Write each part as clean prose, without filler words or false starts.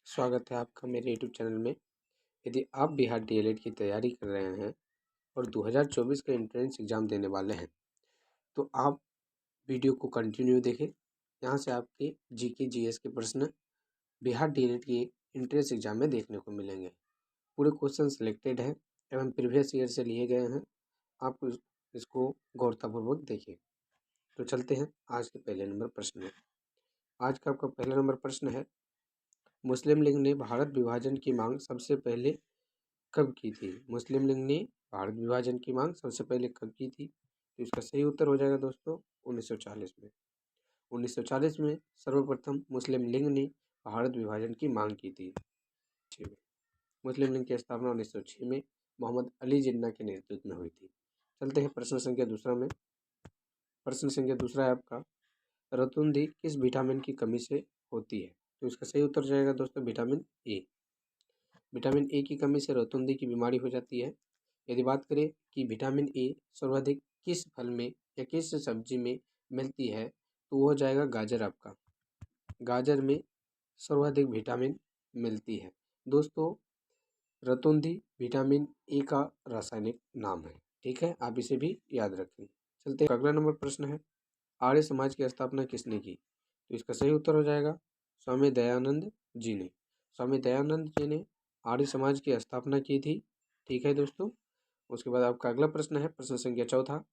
स्वागत है आपका मेरे यूट्यूब चैनल में। यदि आप बिहार डीएलएड की तैयारी कर रहे हैं और 2024 का एंट्रेंस एग्ज़ाम देने वाले हैं तो आप वीडियो को कंटिन्यू देखें। यहाँ से आपके जीके जीएस के प्रश्न बिहार डीएलएड के एंट्रेंस एग्ज़ाम में देखने को मिलेंगे। पूरे क्वेश्चन सिलेक्टेड हैं एवं प्रीवियस ईयर से लिए गए हैं। आप इसको गौरतापूर्वक देखिए। तो चलते हैं आज के पहले नंबर प्रश्न में। आज का आपका पहला नंबर प्रश्न है, मुस्लिम लीग ने भारत विभाजन की मांग सबसे पहले कब की थी? मुस्लिम लीग ने भारत विभाजन की मांग सबसे पहले कब की थी? तो इसका सही उत्तर हो जाएगा दोस्तों 1940 में। 1940 में सर्वप्रथम मुस्लिम लीग ने भारत विभाजन की मांग की थी। मुस्लिम लीग की स्थापना 1906 में मोहम्मद अली जिन्ना के नेतृत्व में हुई थी। चलते हैं प्रश्न संख्या दूसरा में। प्रश्न संख्या दूसरा है आपका, रतुंधी किस विटामिन की कमी से होती है? तो इसका सही उत्तर जाएगा दोस्तों विटामिन ए। विटामिन ए की कमी से रतुंधी की बीमारी हो जाती है। यदि बात करें कि विटामिन ए सर्वाधिक किस फल में या किस सब्जी में मिलती है तो वो हो जाएगा गाजर। आपका गाजर में सर्वाधिक विटामिन मिलती है। दोस्तों रतुंधी विटामिन ए का रासायनिक नाम है, ठीक है, आप इसे भी याद रखें। चलते हैं अगला नंबर प्रश्न है, आर्य समाज की स्थापना किसने की? तो इसका सही उत्तर हो जाएगा स्वामी दयानंद जी ने। स्वामी दयानंद जी ने आर्य समाज की स्थापना की थी, ठीक है दोस्तों। उसके बाद आपका अगला प्रश्न है प्रश्न संख्या चौथा,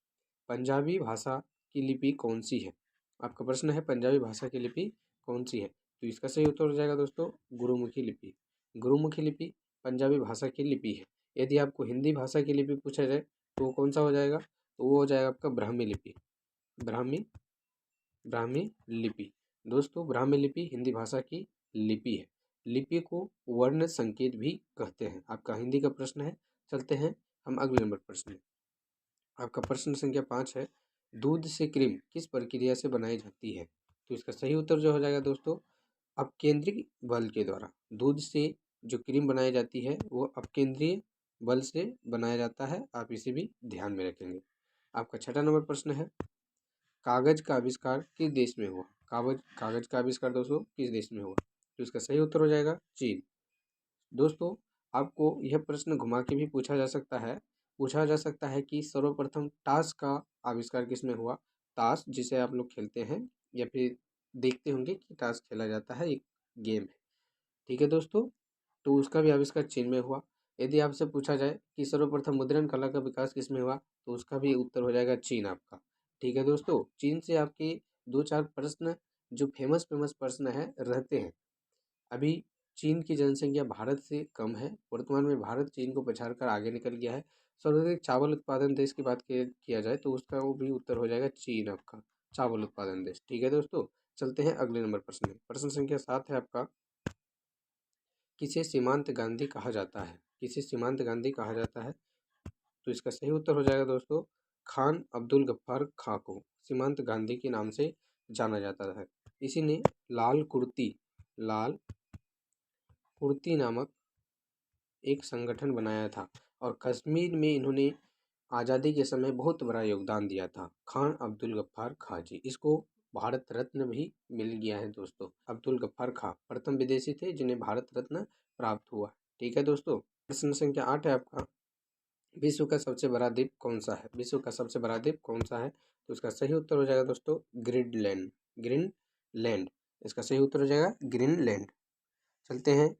पंजाबी भाषा की लिपि कौन सी है? आपका प्रश्न है पंजाबी भाषा की लिपि कौन सी है? तो इसका सही उत्तर हो जाएगा दोस्तों गुरुमुखी लिपि। गुरुमुखी लिपि पंजाबी भाषा की लिपि है। यदि आपको हिंदी भाषा की लिपि पूछा जाए तो वो कौन सा हो जाएगा? तो वो हो जाएगा आपका ब्राह्मी लिपि। ब्राह्मी लिपि दोस्तों, ब्राह्मी लिपि हिंदी भाषा की लिपि है। लिपि को वर्ण संकेत भी कहते हैं। आपका हिंदी का प्रश्न है। चलते हैं हम अगले नंबर प्रश्न में। आपका प्रश्न संख्या 5 है, दूध से क्रीम किस प्रक्रिया से बनाई जाती है? तो इसका सही उत्तर जो हो जाएगा दोस्तों अपकेंद्री बल के द्वारा। दूध से जो क्रीम बनाई जाती है वो अपकेंद्रीय बल से बनाया जाता है, आप इसे भी ध्यान में रखेंगे। आपका छठा नंबर प्रश्न है, कागज का आविष्कार किस देश में हुआ? कागज का आविष्कार दोस्तों किस देश में हुआ? तो इसका सही उत्तर हो जाएगा चीन। दोस्तों आपको यह प्रश्न घुमा के भी पूछा जा सकता है कि सर्वप्रथम टास का आविष्कार किसमें हुआ? टास जिसे आप लोग खेलते हैं या फिर देखते होंगे कि टास खेला जाता है, एक गेम है, ठीक है दोस्तों। तो उसका भी आविष्कार चीन में हुआ। यदि आपसे पूछा जाए कि सर्वप्रथम मुद्रण कला का विकास किसमें हुआ तो उसका भी उत्तर हो जाएगा चीन आपका, ठीक है दोस्तों। चीन से आपके 2-4 प्रश्न जो फेमस प्रश्न है रहते हैं। अभी चीन की जनसंख्या भारत से कम है। वर्तमान में भारत चीन को पछाड़कर आगे निकल गया है। सर्वाधिक चावल उत्पादन देश की बात किया जाए तो उसका वो भी उत्तर हो जाएगा चीन आपका, चावल उत्पादन देश, ठीक है दोस्तों। चलते हैं अगले नंबर प्रश्न में। प्रश्न संख्या 7 है आपका, किसे सीमांत गांधी कहा जाता है? किसे सीमांत गांधी कहा जाता है? तो इसका सही उत्तर हो जाएगा दोस्तों खान अब्दुल गफ्फार खां को सीमांत गांधी के नाम से जाना जाता है। इसी ने लाल कुर्ती नामक एक संगठन बनाया था और कश्मीर में इन्होंने आज़ादी के समय बहुत बड़ा योगदान दिया था। खान अब्दुल गफ्फार खां जी, इसको भारत रत्न भी मिल गया है दोस्तों। अब्दुल गफ्फार खां प्रथम विदेशी थे जिन्हें भारत रत्न प्राप्त हुआ, ठीक है दोस्तों। प्रश्न संख्या 8 है आपका, विश्व का सबसे बड़ा द्वीप कौन सा है? विश्व का सबसे बड़ा द्वीप कौन सा है? तो इसका सही उत्तर हो जाएगा दोस्तों ग्रीनलैंड। इसका सही उत्तर हो जाएगा ग्रीनलैंड। चलते हैं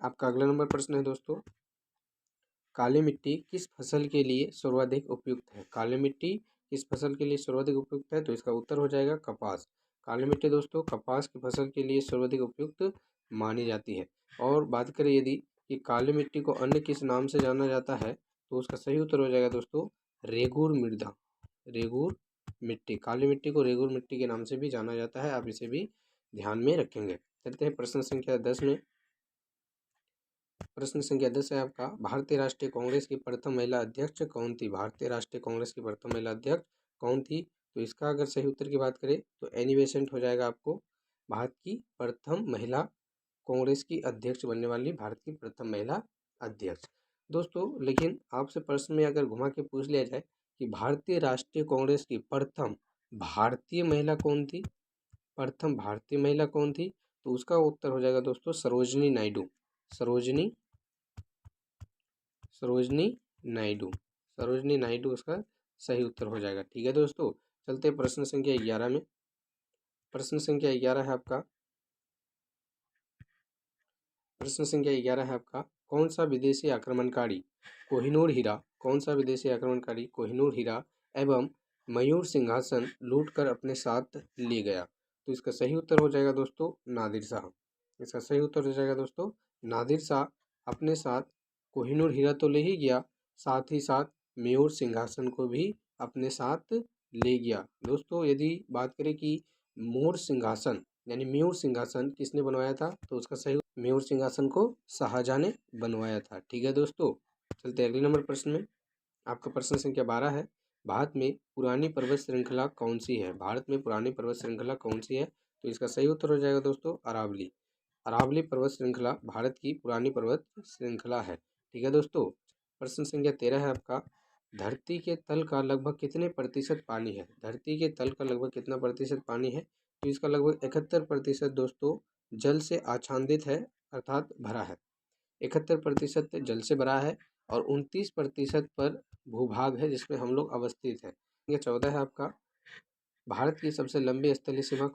आपका अगला नंबर प्रश्न है दोस्तों, काली मिट्टी किस फसल के लिए सर्वाधिक उपयुक्त है? काली मिट्टी किस फसल के लिए सर्वाधिक उपयुक्त है? तो इसका उत्तर हो जाएगा कपास। काली मिट्टी दोस्तों कपास की फसल के लिए सर्वाधिक उपयुक्त मानी जाती है। और बात करें यदि कि काली मिट्टी को अन्य किस नाम से जाना जाता है तो उसका सही उत्तर हो जाएगा दोस्तों रेगुर मृदा। रेगुर मिट्टी, काली मिट्टी को रेगुर मिट्टी के नाम से भी जाना जाता है, आप इसे भी ध्यान में रखेंगे। चलते हैं प्रश्न संख्या 10 में। प्रश्न संख्या 10 है आपका, भारतीय राष्ट्रीय कांग्रेस की प्रथम महिला अध्यक्ष कौन थी? भारतीय राष्ट्रीय कांग्रेस की प्रथम महिला अध्यक्ष कौन थी? तो इसका अगर सही उत्तर की बात करें तो एनी बेसेंट हो जाएगा आपको। भारत की प्रथम महिला कांग्रेस की अध्यक्ष बनने वाली भारत की प्रथम महिला अध्यक्ष दोस्तों। लेकिन आपसे प्रश्न में अगर घुमा के पूछ लिया जाए कि भारतीय राष्ट्रीय कांग्रेस की प्रथम भारतीय महिला कौन थी? प्रथम भारतीय महिला कौन थी? तो उसका उत्तर हो जाएगा दोस्तों सरोजनी नायडू। सरोजनी सरोजनी नायडू। सरोजनी नायडू उसका सही उत्तर हो जाएगा। ठीक है दोस्तों, चलते हैं प्रश्न संख्या 11 में। प्रश्न संख्या 11 है आपका, प्रश्न संख्या 11 है आपका, कौन सा विदेशी आक्रमणकारी कोहिनूर हीरा, कौन सा विदेशी आक्रमणकारी कोहिनूर हीरा एवं मयूर सिंहासन लूट कर अपने साथ ले गया? तो इसका सही उत्तर हो जाएगा दोस्तों नादिर शाह। इसका सही उत्तर हो जाएगा दोस्तों नादिर शाह अपने साथ कोहिनूर हीरा तो ले ही गया, साथ ही साथ मयूर सिंहासन को भी अपने साथ ले गया। दोस्तों यदि बात करें कि मोर सिंहासन यानी मयूर सिंहासन किसने बनवाया था, तो उसका सही मयूर सिंहासन को शाहजहां ने बनवाया था। ठीक है दोस्तों, चलते अगले नंबर प्रश्न में। आपका प्रश्न संख्या 12 है, भारत में पुरानी पर्वत श्रृंखला कौन सी है? भारत में पुरानी पर्वत श्रृंखला कौन सी है? तो इसका सही उत्तर हो जाएगा दोस्तों अरावली। अरावली पर्वत श्रृंखला भारत की पुरानी पर्वत श्रृंखला है। ठीक है दोस्तों, प्रश्न संख्या 13 है आपका, धरती के तल का लगभग कितने प्रतिशत पानी है? धरती के तल का लगभग कितना प्रतिशत पानी है? तो इसका लगभग 71% दोस्तों जल से आच्छादित है, अर्थात भरा है। 71% जल से भरा है और 29% पर भूभाग है जिसमें हम लोग अवस्थित हैं। ये 14 है आपका, भारत की सबसे लंबी स्थलीय सीमा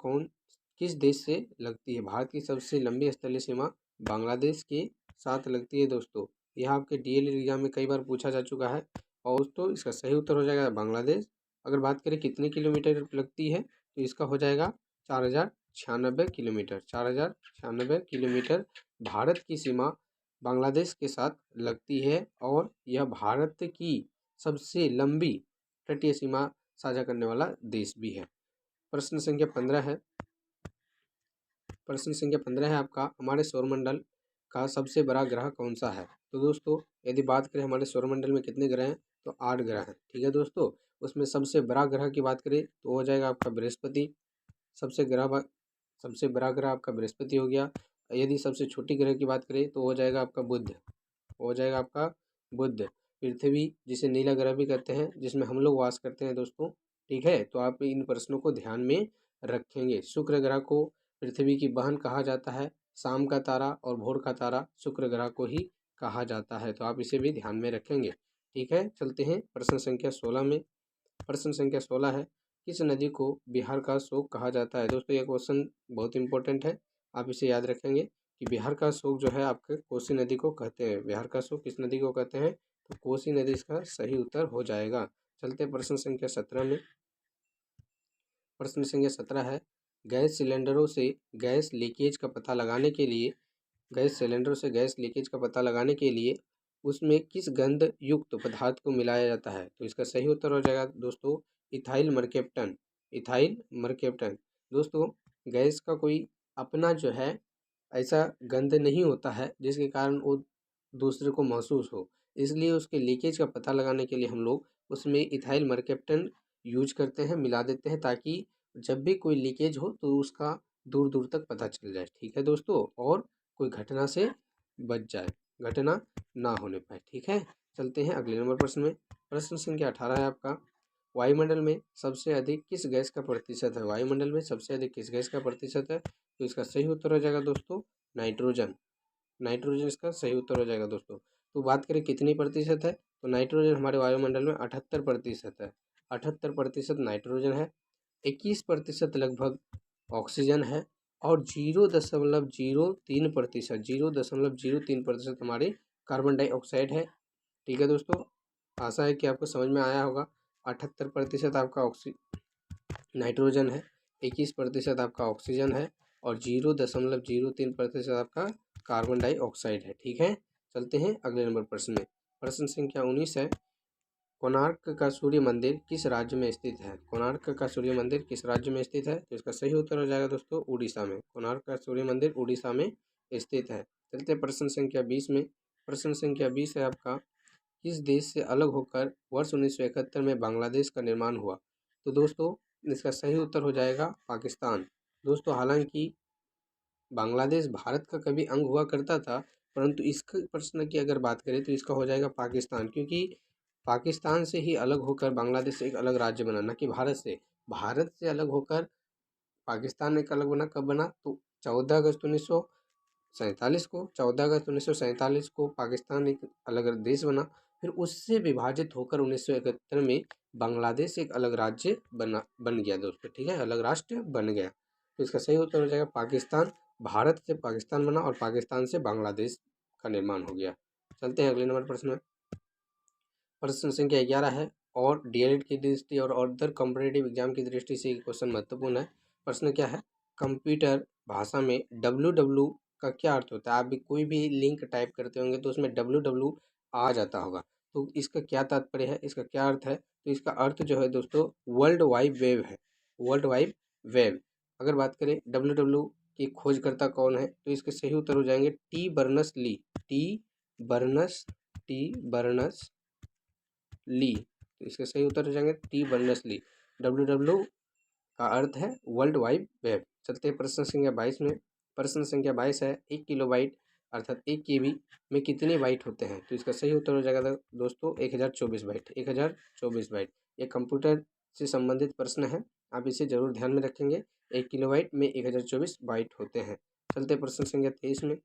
किस देश से लगती है? भारत की सबसे लंबी स्थलीय सीमा बांग्लादेश के साथ लगती है दोस्तों। यह आपके डीएलएड एग्जाम में कई बार पूछा जा चुका है और दोस्तों इसका सही उत्तर हो जाएगा बांग्लादेश। अगर बात करें कितने किलोमीटर लगती है, तो इसका हो जाएगा 4096 किलोमीटर। 4096 किलोमीटर भारत की सीमा बांग्लादेश के साथ लगती है और यह भारत की सबसे लंबी तटीय सीमा साझा करने वाला देश भी है। प्रश्न संख्या 15 है, प्रश्न संख्या 15 है आपका, हमारे सौरमंडल का सबसे बड़ा ग्रह कौन सा है? तो दोस्तों यदि बात करें हमारे सौरमंडल में कितने ग्रह हैं, तो 8 ग्रह हैं। ठीक है दोस्तों, उसमें सबसे बड़ा ग्रह की बात करें तो हो जाएगा आपका बृहस्पति। सबसे बड़ा ग्रह आपका बृहस्पति हो गया। यदि सबसे छोटी ग्रह की बात करें तो हो जाएगा आपका बुध, हो जाएगा आपका बुध। पृथ्वी जिसे नीला ग्रह भी कहते हैं, जिसमें हम लोग वास करते हैं दोस्तों। ठीक है, तो आप इन प्रश्नों को ध्यान में रखेंगे। शुक्र ग्रह को पृथ्वी की बहन कहा जाता है, शाम का तारा और भोर का तारा शुक्र ग्रह को ही कहा जाता है, तो आप इसे भी ध्यान में रखेंगे। ठीक है, चलते हैं प्रश्न संख्या 16 में। प्रश्न संख्या 16 है, किस नदी को बिहार का शोक कहा जाता है? दोस्तों यह क्वेश्चन बहुत इंपॉर्टेंट है, आप इसे याद रखेंगे कि बिहार का शोक जो है आपके कोसी नदी को कहते हैं। बिहार का शोक किस नदी को कहते हैं? तो कोसी नदी इसका सही उत्तर हो जाएगा। चलते प्रश्न संख्या 17 में। प्रश्न संख्या 17 है, गैस सिलेंडरों से गैस लीकेज का पता लगाने के लिए गैस सिलेंडर से गैस लीकेज का पता लगाने के लिए उसमें किस गंध युक्त पदार्थ को मिलाया जाता है? तो इसका सही उत्तर हो जाएगा दोस्तों इथाइल मरकेप्टन। इथाइल मरकेप्टन। दोस्तों गैस का कोई अपना जो है ऐसा गंध नहीं होता है जिसके कारण वो दूसरे को महसूस हो, इसलिए उसके लीकेज का पता लगाने के लिए हम लोग उसमें इथाइल मरकेप्टन यूज करते हैं, मिला देते हैं, ताकि जब भी कोई लीकेज हो तो उसका दूर दूर तक पता चल जाए। ठीक है दोस्तों, और कोई घटना से बच जाए, घटना ना होने पाए। ठीक है, चलते हैं अगले नंबर प्रश्न में। प्रश्न संख्या 18 है आपका, वायुमंडल में सबसे अधिक किस गैस का प्रतिशत है? वायुमंडल में सबसे अधिक किस गैस का प्रतिशत है? तो इसका सही उत्तर हो जाएगा दोस्तों नाइट्रोजन। नाइट्रोजन इसका सही उत्तर हो जाएगा दोस्तों। तो बात करें कितनी प्रतिशत है, तो नाइट्रोजन हमारे वायुमंडल में 78% है। 78% नाइट्रोजन है, 21% लगभग ऑक्सीजन है और 0.03% 0.03% हमारे कार्बन डाइऑक्साइड है। ठीक है दोस्तों, आशा है कि आपको समझ में आया होगा। 78% आपका नाइट्रोजन है, 21% आपका ऑक्सीजन है और 0.03% आपका कार्बन डाइऑक्साइड है। ठीक है, चलते हैं अगले नंबर प्रश्न में। प्रश्न संख्या 19 है, कोणार्क का सूर्य मंदिर किस राज्य में स्थित है? कोणार्क का सूर्य मंदिर किस राज्य में स्थित है? तो इसका सही उत्तर हो जाएगा दोस्तों उड़ीसा में। कोणार्क का सूर्य मंदिर उड़ीसा में स्थित है। चलते प्रश्न संख्या 20 में। प्रश्न संख्या 20 है आपका, किस देश से अलग होकर वर्ष 1971 में बांग्लादेश का निर्माण हुआ? तो दोस्तों इसका सही उत्तर हो जाएगा पाकिस्तान। दोस्तों हालांकि बांग्लादेश भारत का कभी अंग हुआ करता था, परंतु इस प्रश्न की अगर बात करें तो इसका हो जाएगा पाकिस्तान, क्योंकि पाकिस्तान से ही अलग होकर बांग्लादेश एक अलग राज्य बना, न कि भारत से। भारत से अलग होकर पाकिस्तान एक अलग बना, कब बना? तो 14 अगस्त 1947 को, 14 अगस्त 1947 को पाकिस्तान एक अलग देश बना। फिर उससे विभाजित होकर 1971 में बांग्लादेश एक अलग राज्य बन गया दोस्तों, ठीक है, अलग राष्ट्र बन गया। तो इसका सही उत्तर हो जाएगा पाकिस्तान। भारत से पाकिस्तान बना और पाकिस्तान से बांग्लादेश का निर्माण हो गया। चलते हैं अगले नंबर प्रश्न में। प्रश्न संख्या 11 है और डीएलएड की दृष्टि और अदर कॉम्पिटेटिव एग्जाम की दृष्टि से क्वेश्चन महत्वपूर्ण है। प्रश्न क्या है? कंप्यूटर भाषा में www का क्या अर्थ होता है? आप भी कोई भी लिंक टाइप करते होंगे तो उसमें www आ जाता होगा, तो इसका क्या तात्पर्य है, इसका क्या अर्थ है? तो इसका अर्थ जो है दोस्तों वर्ल्ड वाइड वेब है, वर्ल्ड वाइड वेब। अगर बात करें www की खोजकर्ता कौन है, तो इसके सही उत्तर हो जाएंगे टी बर्नस ली। टी बर्नस ली, तो इसके सही उत्तर हो जाएंगे टी बर्नस ली। www का अर्थ है वर्ल्ड वाइड वेब। चलते हैं प्रश्न संख्या 22 में। प्रश्न संख्या 22 है 1 किलोबाइट अर्थात 1 केबी में कितने बाइट होते हैं? तो इसका सही उत्तर हो जाएगा दोस्तों 1024 बाइट, 1024 बाइट। ये कंप्यूटर से संबंधित प्रश्न है, आप इसे जरूर ध्यान में रखेंगे। 1 किलोबाइट में 1024 बाइट होते हैं। चलते प्रश्न संख्या 23 में।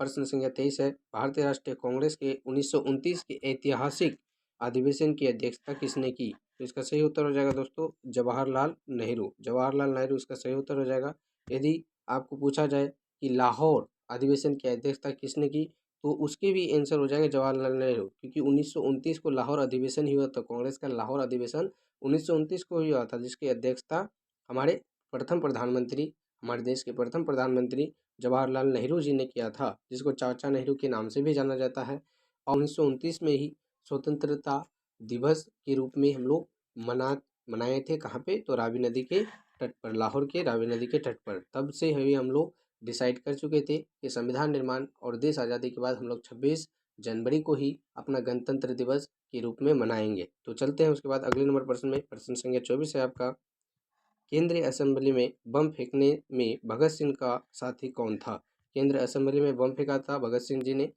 प्रश्न संख्या 23 है भारतीय राष्ट्रीय कांग्रेस के 1929 के ऐतिहासिक अधिवेशन की अध्यक्षता किसने की? तो इसका सही उत्तर हो जाएगा दोस्तों जवाहरलाल नेहरू। जवाहरलाल नेहरू इसका सही उत्तर हो जाएगा। यदि आपको पूछा जाए कि लाहौर अधिवेशन की अध्यक्षता किसने की, तो उसके भी आंसर हो जाएंगे जवाहरलाल नेहरू, क्योंकि 1929 को लाहौर अधिवेशन ही हुआ था। कांग्रेस का लाहौर अधिवेशन 1929 को ही हुआ था, जिसकी अध्यक्षता हमारे प्रथम प्रधानमंत्री, हमारे देश के प्रथम प्रधानमंत्री जवाहरलाल नेहरू जी ने किया था, जिसको चाचा नेहरू के नाम से भी जाना जाता है। और 1929 में ही स्वतंत्रता दिवस के रूप में हम लोग मनाए थे। कहाँ पे? तो रावी नदी के तट पर, लाहौर के रावी नदी के तट पर। तब से हम लोग डिसाइड कर चुके थे कि संविधान निर्माण और देश आज़ादी के बाद हम लोग 26 जनवरी को ही अपना गणतंत्र दिवस के रूप में मनाएंगे। तो चलते हैं उसके बाद अगले नंबर प्रश्न में। प्रश्न संख्या 24 है आपका, केंद्रीय असेंबली में बम फेंकने में भगत सिंह का साथी कौन था? केंद्रीय असेंबली में बम फेंका था भगत सिंह जी ने,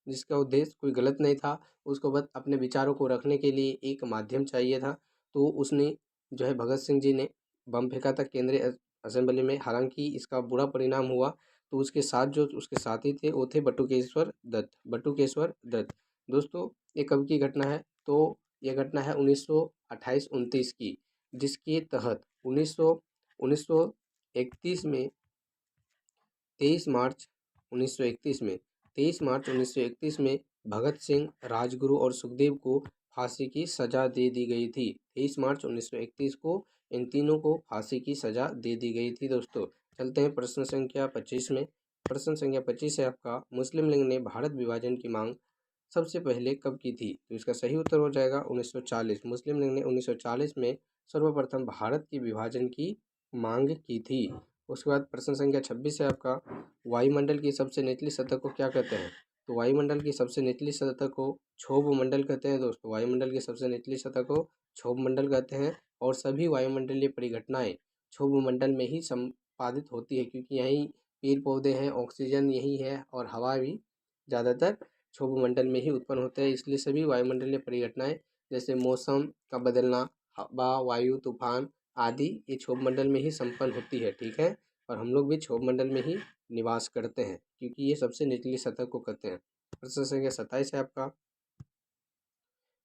जिसका उद्देश्य कोई गलत नहीं था, उसको बस अपने विचारों को रखने के लिए एक माध्यम चाहिए था। तो उसने जो है भगत सिंह जी ने बम फेंका था केंद्रीय असेंबली में। हालांकि इसका बुरा परिणाम हुआ, तो उसके साथ जो उसके साथी थे वो थे बटुकेश्वर दत्त। दोस्तों ये कब की घटना है? तो ये घटना है 1928-29 की, जिसके तहत 1931 में 23 मार्च 1931 में 23 मार्च 1931 में भगत सिंह, राजगुरु और सुखदेव को फांसी की सजा दे दी गई थी। 23 मार्च 1931 को इन तीनों को फांसी की सजा दे दी गई थी दोस्तों। चलते हैं प्रश्न संख्या 25 में। प्रश्न संख्या 25 है आपका, मुस्लिम लीग ने भारत विभाजन की मांग सबसे पहले कब की थी? तो इसका सही उत्तर हो जाएगा 1940। मुस्लिम लीग ने 1940 में सर्वप्रथम भारत के विभाजन की मांग की थी। उसके बाद प्रश्न संख्या 26 है आपका, वायुमंडल की सबसे निचली सतह को क्या कहते हैं? तो वायुमंडल की सबसे निचली सतह को क्षोभ मंडल कहते हैं दोस्तों। वायुमंडल की सबसे निचली सतह को क्षोभ मंडल कहते हैं। और सभी वायुमंडलीय परिघटनाएं क्षोभ मंडल में ही संपादित होती है, क्योंकि यहीं पेड़ पौधे हैं, ऑक्सीजन यही है और हवा भी ज़्यादातर क्षोभ मंडल में ही उत्पन्न होते हैं। इसलिए सभी वायुमंडलीय परिघटनाएं जैसे मौसम का बदलना, हवा, वायु, तूफान आदि ये क्षोभ मंडल में ही संपन्न होती है, ठीक है। और हम लोग भी क्षोभ मंडल में ही निवास करते हैं, क्योंकि ये सबसे निचली सतह को कहते हैं। प्रश्न संख्या 27 है आपका,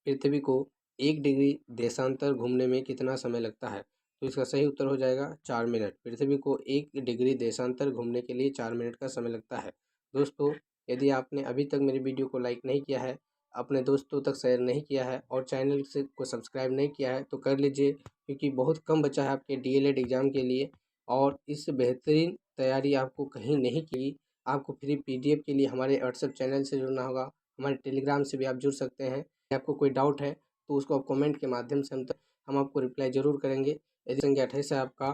पृथ्वी को 1 डिग्री देशांतर घूमने में कितना समय लगता है? तो इसका सही उत्तर हो जाएगा 4 मिनट। पृथ्वी को 1 डिग्री देशांतर घूमने के लिए 4 मिनट का समय लगता है। दोस्तों यदि आपने अभी तक मेरी वीडियो को लाइक नहीं किया है, अपने दोस्तों तक शेयर नहीं किया है और चैनल को सब्सक्राइब नहीं किया है, तो कर लीजिए, क्योंकि बहुत कम बचा है आपके डीएलएड एग्ज़ाम के लिए और इससे बेहतरीन तैयारी आपको कहीं नहीं की। आपको फ्री पीडीएफ के लिए हमारे व्हाट्सएप चैनल से जुड़ना होगा, हमारे टेलीग्राम से भी आप जुड़ सकते हैं। आपको कोई डाउट है तो उसको आप कमेंट के माध्यम से हम आपको रिप्लाई जरूर करेंगे। यदि संख्या 28 है आपका,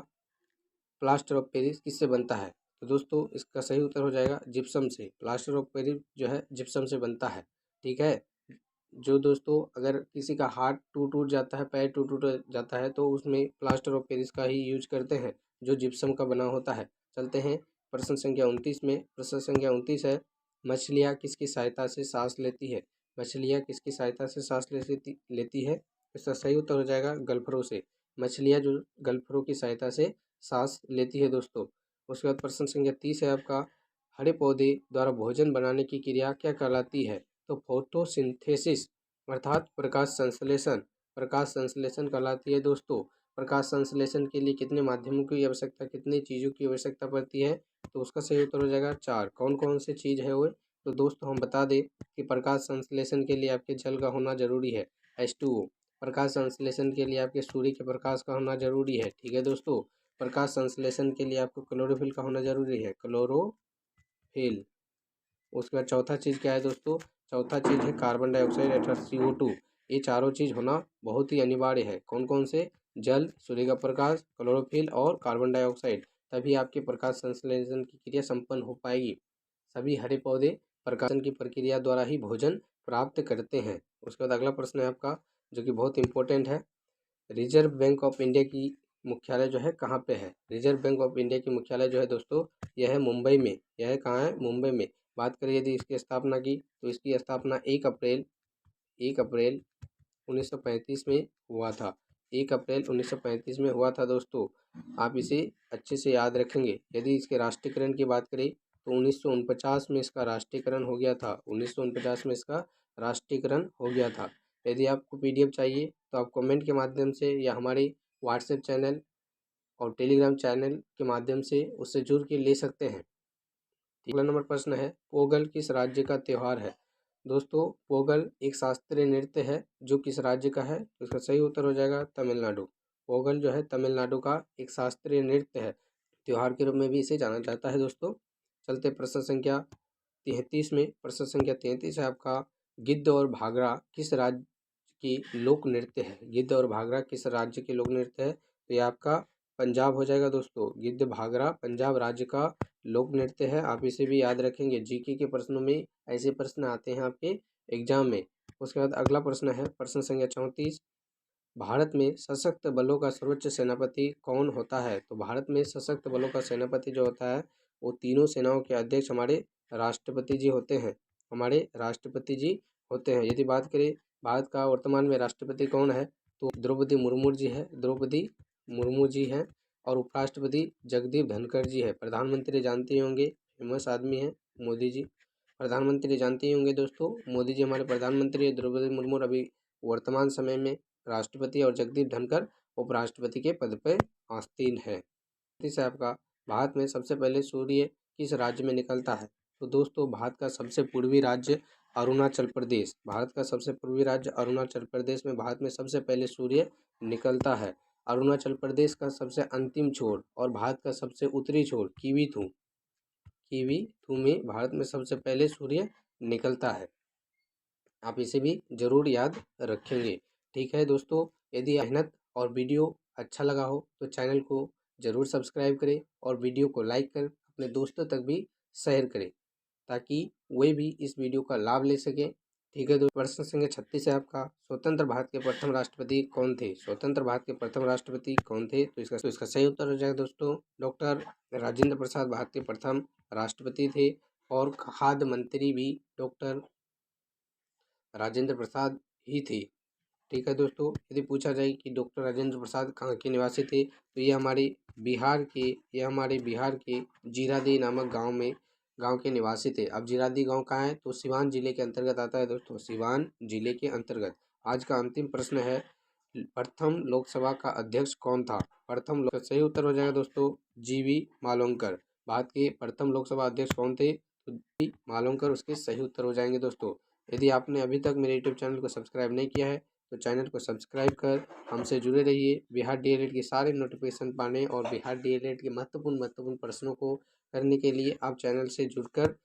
प्लास्टर ऑफ पेरिस किससे बनता है? तो दोस्तों इसका सही उत्तर हो जाएगा जिप्सम से। प्लास्टर ऑफ पेरिस जो है जिप्सम से बनता है, ठीक है। जो दोस्तों अगर किसी का हाथ टूट जाता है, पैर टूट जाता है, तो उसमें प्लास्टर ऑफ पेरिस का ही यूज करते हैं, जो जिप्सम का बना होता है। चलते हैं प्रश्न संख्या 29 में। प्रश्न संख्या 29 है, मछलियाँ किसकी सहायता से सांस लेती है? मछलियाँ किसकी सहायता से सांस लेती है? इसका सही उत्तर हो जाएगा गल्फरों से। मछलियाँ जो गल्फरों की सहायता से सांस लेती है दोस्तों। उसके बाद प्रश्न संख्या 30 है आपका, हरे पौधे द्वारा भोजन बनाने की क्रिया क्या कहलाती है? तो फोटोसिंथेसिस अर्थात प्रकाश संश्लेषण, प्रकाश संश्लेषण कहलाती है दोस्तों। प्रकाश संश्लेषण के लिए कितने माध्यमों की आवश्यकता, कितनी चीज़ों की आवश्यकता पड़ती है? तो उसका सही उत्तर हो जाएगा 4। कौन कौन से चीज़ है वो? तो दोस्तों हम बता दें कि प्रकाश संश्लेषण के लिए आपके जल का होना जरूरी है, H2O। प्रकाश संश्लेषण के लिए आपके सूर्य के प्रकाश का होना जरूरी है, ठीक है दोस्तों। प्रकाश संश्लेषण के लिए आपको क्लोरोफिल का होना जरूरी है, क्लोरोफिल। उसके बाद चौथा चीज़ क्या है दोस्तों? चौथा चीज़ है कार्बन डाइऑक्साइड अर्थात CO2। ये चारों चीज़ होना बहुत ही अनिवार्य है। कौन कौन से? जल, सूर्य का प्रकाश, क्लोरोफिल और कार्बन डाइऑक्साइड। तभी आपके प्रकाश संश्लेषण की क्रिया संपन्न हो पाएगी। सभी हरे पौधे प्रकाशन की प्रक्रिया द्वारा ही भोजन प्राप्त करते हैं। उसके बाद अगला प्रश्न है आपका, जो कि बहुत इंपॉर्टेंट है। रिजर्व बैंक ऑफ इंडिया की मुख्यालय जो है कहाँ पे है? रिजर्व बैंक ऑफ इंडिया की मुख्यालय जो है दोस्तों, यह है मुंबई में। यह कहाँ है? मुंबई में। बात करें यदि इसकी स्थापना की, तो इसकी स्थापना 1 अप्रैल 1935 में हुआ था। 1 अप्रैल 1935 में हुआ था दोस्तों। आप इसे अच्छे से याद रखेंगे। यदि इसके राष्ट्रीयकरण की बात करें तो 1949 में इसका राष्ट्रीयकरण हो गया था। 1949 में इसका राष्ट्रीयकरण हो गया था। यदि आपको PDF चाहिए तो आप कमेंट के माध्यम से या हमारे व्हाट्सएप चैनल और टेलीग्राम चैनल के माध्यम से उससे जुड़ के ले सकते हैं। अगला नंबर प्रश्न है, पोगल किस राज्य का त्योहार है? दोस्तों पोगल एक शास्त्रीय नृत्य है जो किस राज्य का है? तो इसका सही उत्तर हो जाएगा तमिलनाडु। पोगल जो है तमिलनाडु का एक शास्त्रीय नृत्य है, त्योहार के रूप में भी इसे जाना जाता है दोस्तों। चलते प्रश्न संख्या 33 में। प्रश्न संख्या 33 है आपका, गिद्ध और भागरा किस राज्य की लोक नृत्य है? गिद्ध और भागरा किस राज्य की लोक नृत्य है? तो ये आपका पंजाब हो जाएगा दोस्तों। गिद्ध भागरा पंजाब राज्य का लोक नृत्य है। आप इसे भी याद रखेंगे, GK के प्रश्नों में ऐसे प्रश्न आते हैं आपके एग्जाम में। उसके बाद अगला प्रश्न है प्रश्न संख्या 34, भारत में सशक्त बलों का सर्वोच्च सेनापति कौन होता है? तो भारत में सशक्त बलों का सेनापति जो होता है वो तीनों सेनाओं के अध्यक्ष हमारे राष्ट्रपति जी होते हैं। हमारे राष्ट्रपति जी होते हैं। यदि बात करें भारत का वर्तमान में राष्ट्रपति कौन है, तो द्रौपदी मुर्मू जी है, द्रौपदी मुर्मू जी हैं। और उपराष्ट्रपति जगदीप धनखड़ जी है। प्रधानमंत्री जानते ही होंगे, फेमस आदमी है मोदी जी। प्रधानमंत्री जानते ही होंगे दोस्तों, मोदी जी हमारे प्रधानमंत्री है। द्रौपदी मुर्मू अभी वर्तमान समय में राष्ट्रपति और जगदीप धनखड़ उपराष्ट्रपति के पद पर आसीन है। तीसरा आपका, भारत में सबसे पहले सूर्य किस राज्य में निकलता है? तो दोस्तों भारत का सबसे पूर्वी राज्य अरुणाचल प्रदेश। भारत का सबसे पूर्वी राज्य अरुणाचल प्रदेश में भारत में सबसे पहले सूर्य निकलता है। अरुणाचल प्रदेश का सबसे अंतिम छोर और भारत का सबसे उत्तरी छोर किवीथू में भारत में सबसे पहले सूर्य निकलता है। आप इसे भी जरूर याद रखेंगे, ठीक है दोस्तों। यदि मेहनत और वीडियो अच्छा लगा हो तो चैनल को जरूर सब्सक्राइब करें और वीडियो को लाइक कर अपने दोस्तों तक भी शेयर करें ताकि वे भी इस वीडियो का लाभ ले सकें, ठीक है दोस्तों। प्रश्न संख्या 36 है आपका, स्वतंत्र भारत के प्रथम राष्ट्रपति कौन थे? स्वतंत्र भारत के प्रथम राष्ट्रपति कौन थे? तो इसका सही उत्तर हो जाएगा दोस्तों डॉक्टर राजेंद्र प्रसाद भारत के प्रथम राष्ट्रपति थे। और खाद्य मंत्री भी डॉक्टर राजेंद्र प्रसाद ही थे, ठीक है दोस्तों। यदि पूछा जाए कि डॉक्टर राजेंद्र प्रसाद कहाँ के निवासी थे, तो ये हमारे बिहार के जीरादेई नामक गांव के निवासी थे। अब जीरादेई गांव कहाँ है? तो सिवान जिले के अंतर्गत आता है दोस्तों, सिवान जिले के अंतर्गत। आज का अंतिम प्रश्न है, प्रथम लोकसभा का अध्यक्ष कौन था? सही उत्तर हो जाएगा दोस्तों GV मालोंकर। भारत के प्रथम लोकसभा अध्यक्ष कौन थे? तो GV मालोंकर उसके सही उत्तर हो जाएंगे दोस्तों। यदि आपने अभी तक मेरे YouTube चैनल को सब्सक्राइब नहीं किया है तो चैनल को सब्सक्राइब कर हमसे जुड़े रहिए। बिहार DLED के सारे नोटिफिकेशन पाने और बिहार DLED के महत्वपूर्ण प्रश्नों को करने के लिए आप चैनल से जुड़कर